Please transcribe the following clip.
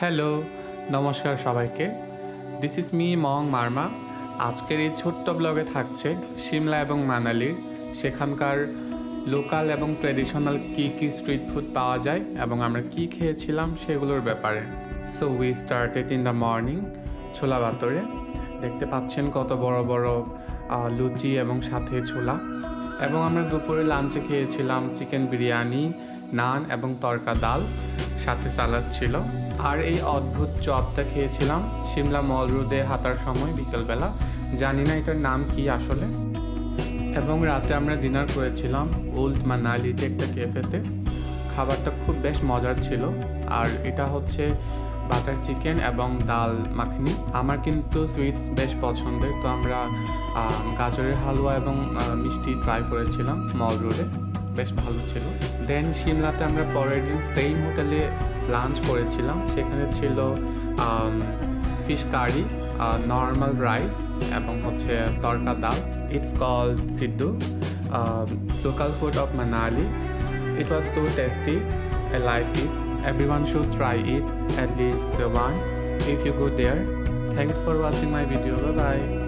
Hello, নমস্কার সবাইকে। This is me Mong Marma. আজকের এই ছোট্ট ব্লগে থাকছে সিমলা এবং মানালির সেখানকার লোকাল এবং ট্র্যাডিশনাল কী কী স্ট্রিট ফুড পাওয়া যায় এবং আমরা কী খেয়েছিলাম সেগুলোর ব্যাপারে। So we started in the morning ছোলা ভাতরে। দেখতে পাচ্ছেন কত বড় বড় লুচি এবং সাথে ছোলা। এবং আমরা দুপুরে লাঞ্চে খেয়েছিলাম চিকেন বিরিয়ানি, নান এবং তড়কা ডাল, সাথে সালাদ ছিল। আর এই অদ্ভুত চপটা খেয়েছিলাম সিমলা মল রোডে হাঁটার সময় বিকেলবেলা। জানি না এটার নাম কি আসলে। এবং রাতে আমরা ডিনার করেছিলাম ওল্ড মানালিতে একটা ক্যাফেতে। খাবারটা খুব বেশ মজার ছিল। আর এটা হচ্ছে বাটার চিকেন এবং ডাল মাখনি। আমার কিন্তু সুইটস বেশ পছন্দের, তো আমরা গাজরের হালুয়া এবং মিষ্টি ট্রাই করেছিলাম মল রোডে, বেশ ভালো ছিল। দেন সিমলাতে আমরা পরের দিন সেম হোটেলে লাঞ্চ করেছিলাম। সেখানে ছিল ফিশ কারি, নর্মাল রাইস এবং হচ্ছে tadka dal. It's called siddu, local food of Manali. It was so tasty. I liked it. Everyone should try it at least once if you go there. Thanks for watching my video. Bye bye.